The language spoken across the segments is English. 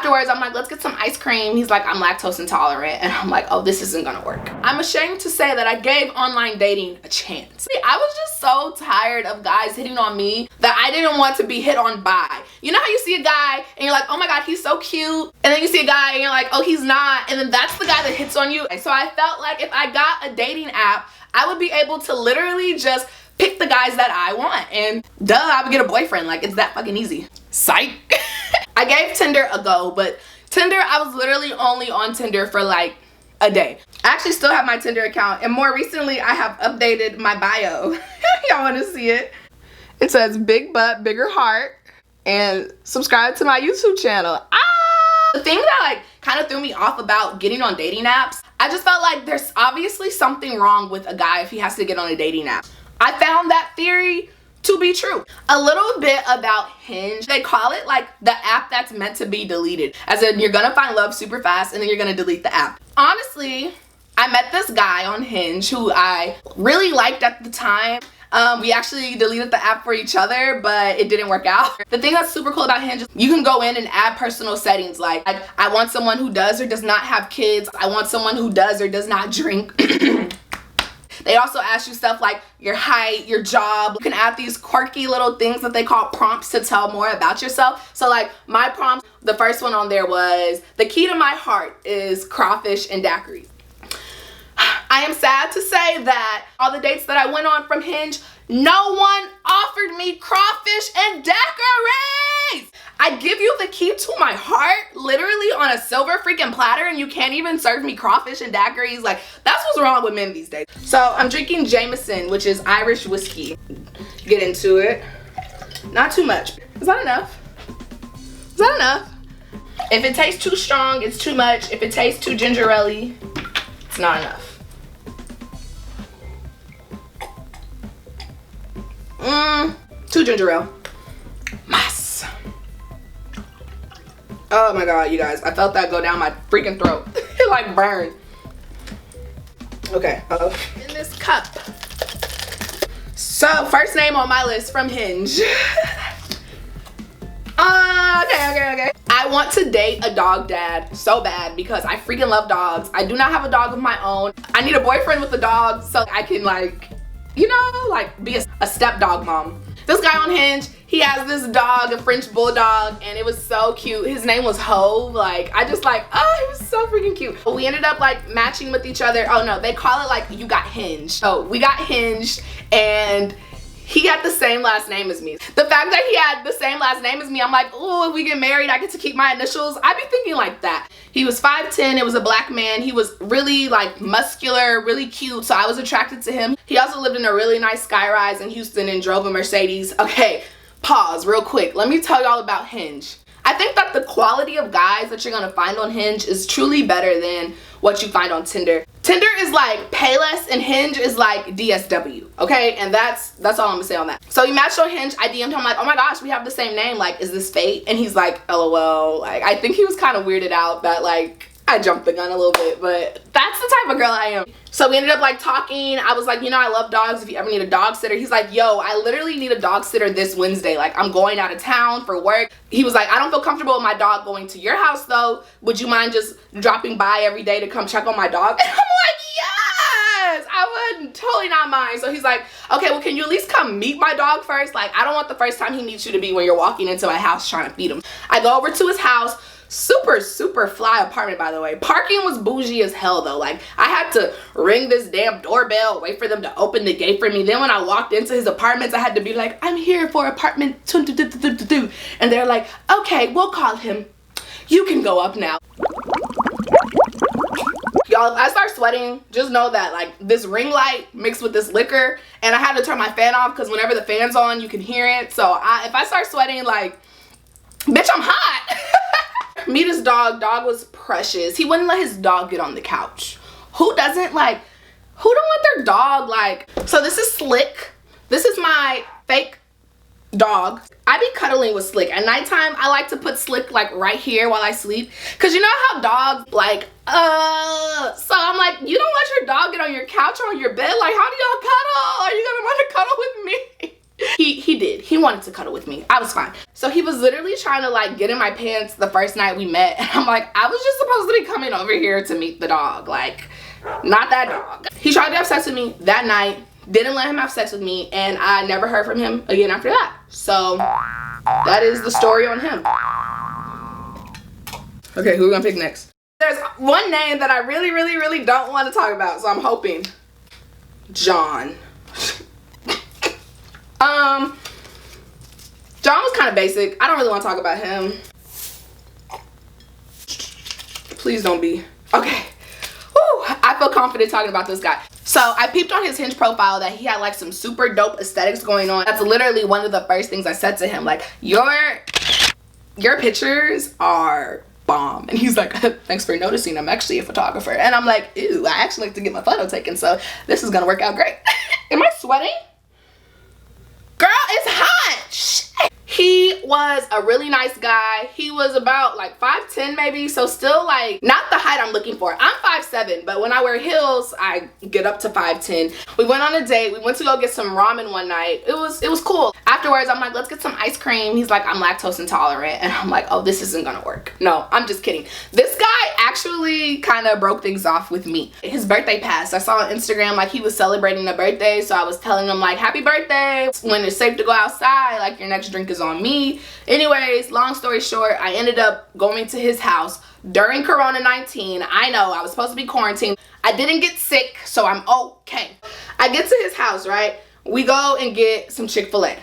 afterwards, I'm like, let's get some ice cream. He's like, I'm lactose intolerant. And I'm like, oh, this isn't gonna work. I'm ashamed to say that I gave online dating a chance. I was just so tired of guys hitting on me that I didn't want to be hit on by. You know how you see a guy and you're like, oh my God, he's so cute. And then you see a guy and you're like, oh, he's not. And then that's the guy that hits on you. So I felt like if I got a dating app, I would be able to literally just pick the guys that I want. And duh, I would get a boyfriend. Like, it's that fucking easy. Psych. I gave Tinder a go, but Tinder, I was literally only on Tinder for like a day. I actually still have my Tinder account, and more recently I have updated my bio. Y'all want to see it? It says big butt, bigger heart, and subscribe to my YouTube channel. The thing that like kind of threw me off about getting on dating apps, I just felt like there's obviously something wrong with a guy if he has to get on a dating app. I found that theory to be true. A little bit about Hinge. They call it like the app that's meant to be deleted. As in, you're gonna find love super fast and then you're gonna delete the app. Honestly, I met this guy on Hinge who I really liked at the time. We actually deleted the app for each other, but it didn't work out. The thing that's super cool about Hinge is you can go in and add personal settings like I want someone who does or does not have kids. I want someone who does or does not drink. They also ask you stuff like your height, your job. You can add these quirky little things that they call prompts to tell more about yourself. So like my prompt, the first one on there was, the key to my heart is crawfish and daiquiris. I am sad to say that all the dates that I went on from Hinge, no one offered me crawfish and daiquiris. I give you the key to my heart literally on a silver freaking platter and you can't even serve me crawfish and daiquiris. Like, that's what's wrong with men these days. So I'm drinking Jameson, which is Irish whiskey. Get into it. Not too much. Is that enough? Is that enough? If it tastes too strong, it's too much. If it tastes too ginger ale, it's not enough. Too ginger ale. Mas. Oh my God, you guys. I felt that go down my freaking throat. It like burned. Okay. In this cup. So, first name on my list from Hinge. Okay. I want to date a dog dad so bad because I freaking love dogs. I do not have a dog of my own. I need a boyfriend with a dog so I can like, you know, like be a stepdog mom. This guy on Hinge, he has this dog, a French bulldog, and it was so cute. His name was Hove. Like, I just like, oh, he was so freaking cute. We ended up like matching with each other. Oh no, they call it like you got hinged. So we got hinged and he had the same last name as me. The fact that he had the same last name as me, I'm like, oh, if we get married, I get to keep my initials. I'd be thinking like that. He was 5'10", it was a black man. He was really like muscular, really cute, so I was attracted to him. He also lived in a really nice skyrise in Houston and drove a Mercedes. Okay, pause real quick. Let me tell y'all about Hinge. I think that the quality of guys that you're gonna find on Hinge is truly better than what you find on Tinder. Tinder is like Payless and Hinge is like DSW, okay? And that's all I'm gonna say on that. So we matched on Hinge. I DM'd him like, oh my gosh, we have the same name. Like, is this fate? And he's like, LOL. Like, I think he was kind of weirded out that like I jumped the gun a little bit, but that's the type of girl I am. So we ended up like talking. I was like, you know, I love dogs. If you ever need a dog sitter. He's like, yo, I literally need a dog sitter this Wednesday. Like, I'm going out of town for work. He was like, I don't feel comfortable with my dog going to your house though. Would you mind just dropping by every day to come check on my dog? And I'm like, yes, I would totally not mind. So he's like, okay, well, can you at least come meet my dog first? Like, I don't want the first time he meets you to be when you're walking into my house trying to feed him. I go over to his house. Super fly apartment, by the way. Parking was bougie as hell though. Like, I had to ring this damn doorbell, wait for them to open the gate for me. Then when I walked into his apartments, I had to be like, I'm here for apartment 2. And they're like, okay, we'll call him. You can go up now. Y'all, if I start sweating, just know that like this ring light mixed with this liquor, and I had to turn my fan off because whenever the fan's on, you can hear it. So if I start sweating, like, bitch, I'm hot. Meet his dog. Dog was precious. He wouldn't let his dog get on the couch. Who doesn't like, who don't let their dog like, so this is Slick. This is my fake dog. I be cuddling with Slick. At nighttime, I like to put Slick like right here while I sleep. Cause you know how dogs like, so I'm like, you don't let your dog get on your couch or on your bed? Like, how do y'all cuddle? Are you gonna want to cuddle with me? He did. He wanted to cuddle with me. I was fine. So he was literally trying to like get in my pants the first night we met. And I'm like, I was just supposed to be coming over here to meet the dog. Like, not that dog. He tried to have sex with me that night. Didn't let him have sex with me. And I never heard from him again after that. So that is the story on him. Okay, who are we gonna pick next? There's one name that I really don't want to talk about. So I'm hoping John. John was kind of basic. I don't really want to talk about him. Please don't be. Okay. Whew, I feel confident talking about this guy. So I peeped on his Hinge profile that he had like some super dope aesthetics going on. That's literally one of the first things I said to him. Like, your pictures are bomb. And he's like, thanks for noticing. I'm actually a photographer. And I'm like, ew, I actually like to get my photo taken. So this is going to work out great. Am I sweating? Girl, it's hot. Shit. He was a really nice guy. He was about like 5'10" maybe, so still like not the height I'm looking for. I'm 5'7", but when I wear heels, I get up to 5'10". We went on a date. We went to go get some ramen one night. It was cool. Afterwards, I'm like, let's get some ice cream. He's like, I'm lactose intolerant. And I'm like, oh, this isn't gonna work. No, I'm just kidding. This guy actually kind of broke things off with me. His birthday passed. I saw on Instagram like he was celebrating a birthday, so I was telling him like, happy birthday. When it's safe to go outside, like your next drink is on me. Anyways, long story short, I ended up going to his house during Corona-19. I know, I was supposed to be quarantined. I didn't get sick, so I'm okay. I get to his house, right? We go and get some Chick-fil-A.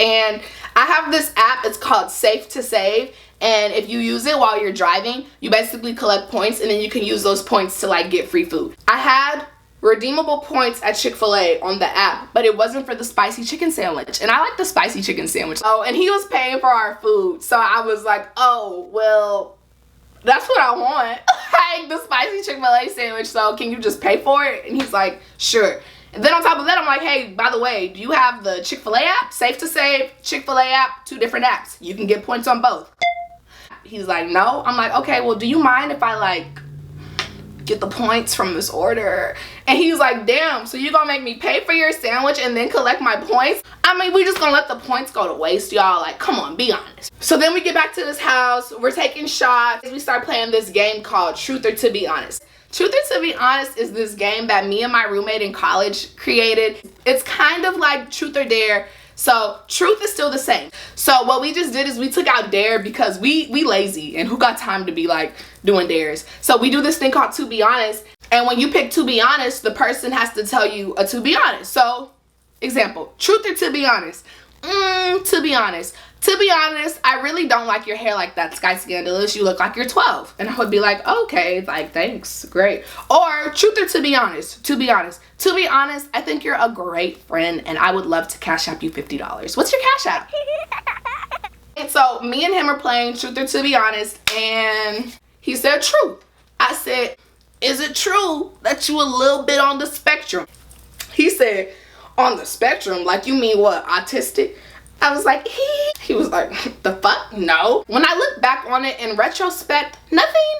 And I have this app, it's called Safe to Save. And if you use it while you're driving, you basically collect points and then you can use those points to like get free food. I had redeemable points at Chick-fil-A on the app, but it wasn't for the spicy chicken sandwich. And I like the spicy chicken sandwich. Oh, and he was paying for our food. So I was like, oh, well, that's what I want. Like the spicy Chick-fil-A sandwich. So can you just pay for it? And he's like, sure. And then on top of that, I'm like, hey, by the way, do you have the Chick-fil-A app? Safe to Save, Chick-fil-A app, 2 different apps. You can get points on both. He's like, no. I'm like, okay, well, do you mind if I like get the points from this order? And he's like, damn, so you gonna make me pay for your sandwich and then collect my points? I mean, we just gonna let the points go to waste, y'all. Like, come on, be honest. So then we get back to this house, we're taking shots. We start playing this game called Truth or To Be Honest. Truth or To Be Honest is this game that me and my roommate in college created. It's kind of like Truth or Dare. So truth is still the same. So what we just did is we took out dare because we lazy and who got time to be like doing dares. So we do this thing called To Be Honest. And when you pick To Be Honest, the person has to tell you a To Be Honest. So example, truth or to be honest? To be honest. To be honest, I really don't like your hair like that, Skandalous. You look like you're 12. And I would be like, okay, like, thanks, great. Or truth or to be honest? To be honest. To be honest, I think you're a great friend and I would love to cash out you $50. What's your cash app? And so me and him are playing truth or to be honest, and he said truth. I said, is it true that you a little bit on the spectrum? He said, on the spectrum? Like, you mean what, autistic? I was like, he was like, the fuck? No. When I look back on it in retrospect, nothing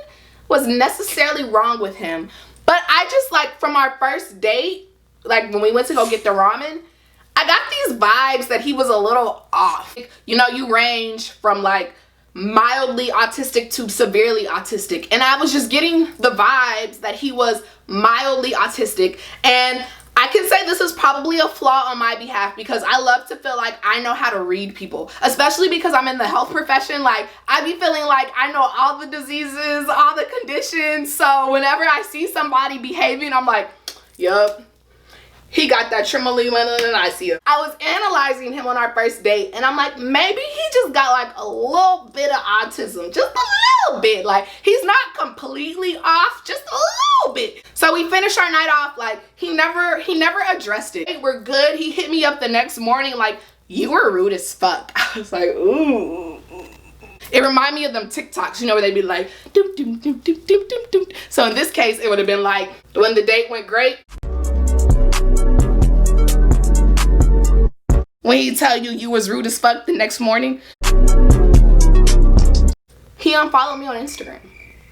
was necessarily wrong with him. But I just like, from our first date, like when we went to go get the ramen, I got these vibes that he was a little off. You know, you range from like mildly autistic to severely autistic. And I was just getting the vibes that he was mildly autistic. And I can say this is probably a flaw on my behalf because I love to feel like I know how to read people, especially because I'm in the health profession. Like, I be feeling like I know all the diseases, all the conditions. So whenever I see somebody behaving, I'm like, yup, he got that tremolina and I see it. I was analyzing him on our first date and I'm like, maybe he just got like a little bit of autism, just a little bit. Like, he's not completely off, just a little bit. So we finished our night off, like he never addressed it. We're good. He hit me up the next morning like, you were rude as fuck. I was like, ooh. It reminded me of them TikToks, you know, where they'd be like, doom, doom, doom, doom, doom, doom, doom. So in this case, it would have been like, when the date went great, when he tell you was rude as fuck the next morning, he unfollowed me on Instagram.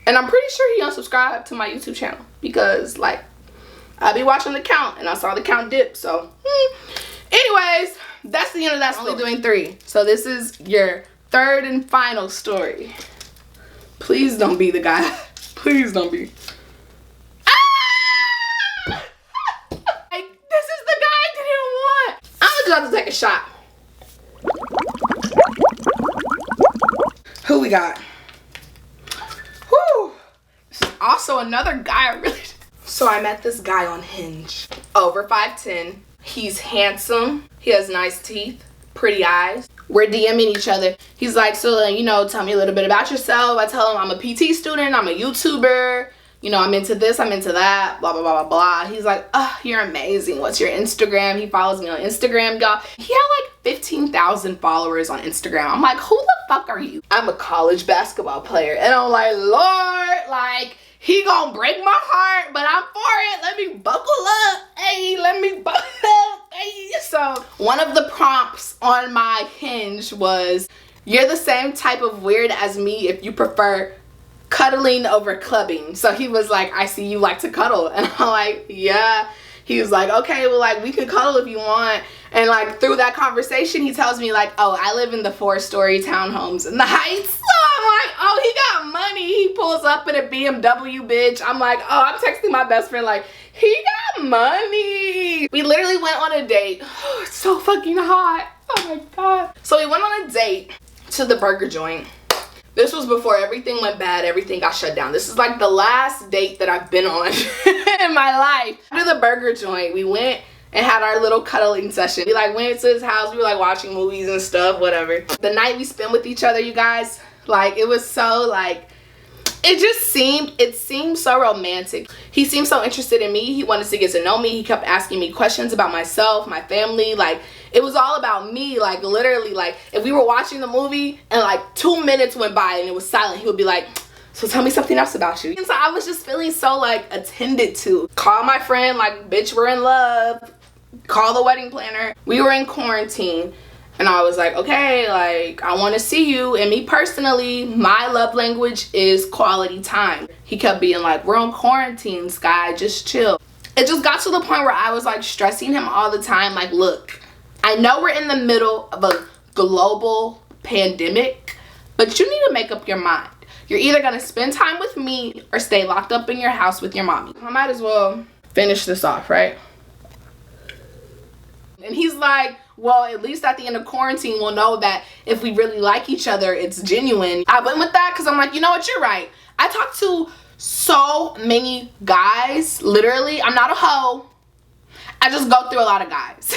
And I'm pretty sure he unsubscribed to my YouTube channel because like I be watching the count and I saw the count dip. So anyways, that's the end of that story. Only doing 3. So this is your 3rd and final story. Please don't be the guy. Please don't be. Ah! Like, this is the guy I didn't want. I'm just about to take a shot. Who we got? Whew. This is also another guy I really... So I met this guy on Hinge. Over 5'10". He's handsome. He has nice teeth. Pretty eyes. We're DMing each other. He's like, so, you know, tell me a little bit about yourself. I tell him I'm a PT student. I'm a YouTuber. You know, I'm into this. I'm into that. Blah, blah, blah, blah, blah. He's like, oh, you're amazing. What's your Instagram? He follows me on Instagram, y'all. He had like 15,000 followers on Instagram. I'm like, who the fuck are you? I'm a college basketball player. And I'm like, Lord, like, he gonna break my heart, but I'm for it. Let me buckle up. Hey, let me buckle up. Hey. So one of the prompts on my Hinge was, you're the same type of weird as me if you prefer cuddling over clubbing. So he was like, I see you like to cuddle. And I'm like, yeah. He was like, okay, well, like, we could cuddle if you want. And like, through that conversation, he tells me like, oh, I live in the 4-story townhomes in the Heights. So I'm like, oh, he got money. He pulls up in a BMW, bitch. I'm like, oh, I'm texting my best friend like, he got money. We literally went on a date. Oh, it's so fucking hot. Oh my God. So we went on a date to the burger joint. This was before everything went bad, everything got shut down. This is like the last date that I've been on in my life. After the burger joint, we went and had our little cuddling session. We like went to his house, we were like watching movies and stuff, whatever. The night we spent with each other, you guys, like it was so like, it seemed so romantic. He seemed so interested in me. He wanted to get to know me. He kept asking me questions about myself, my family. Like, it was all about me. Like, literally, like, if we were watching the movie and like 2 minutes went by and it was silent, he would be like, so tell me something else about you. And so I was just feeling so like attended to. Call my friend, like, bitch, we're in love. Call the wedding planner. We were in quarantine. And I was like, okay, like, I want to see you. And me personally, my love language is quality time. He kept being like, we're on quarantine, Sky, just chill. It just got to the point where I was like stressing him all the time. Like, look, I know we're in the middle of a global pandemic, but you need to make up your mind. You're either going to spend time with me or stay locked up in your house with your mommy. I might as well finish this off, right? And he's like, well, at least at the end of quarantine, we'll know that if we really like each other, it's genuine. I went with that because I'm like, you know what, you're right. I talk to so many guys, literally. I'm not a hoe. I just go through a lot of guys.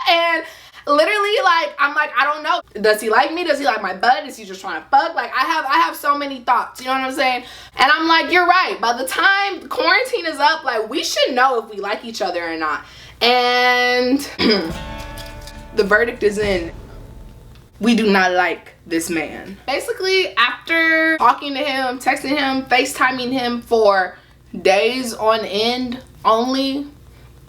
And literally, like, I'm like, I don't know. Does he like me? Does he like my butt? Is he just trying to fuck? Like, I have so many thoughts, you know what I'm saying? And I'm like, you're right. By the time quarantine is up, like, we should know if we like each other or not. And the verdict is in. We do not like this man. Basically, after talking to him, texting him, FaceTiming him for days on end only,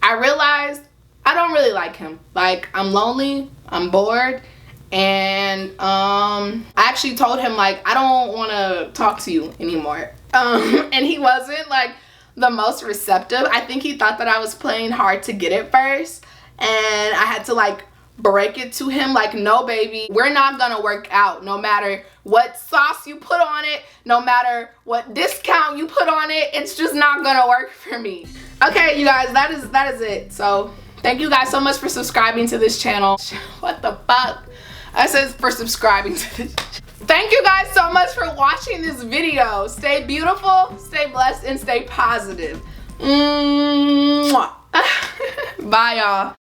I realized I don't really like him. Like, I'm lonely, I'm bored, and I actually told him, like, I don't want to talk to you anymore. And he wasn't like the most receptive. I think he thought that I was playing hard to get at first, and I had to like break it to him like, no baby, we're not gonna work out no matter what sauce you put on it, no matter what discount you put on it, it's just not gonna work for me. Okay, you guys, that is it. So thank you guys so much for subscribing to this channel. What the fuck? I said for subscribing to this. Thank you guys so much for watching this video. Stay beautiful, stay blessed, and stay positive. Mwah. Bye, y'all.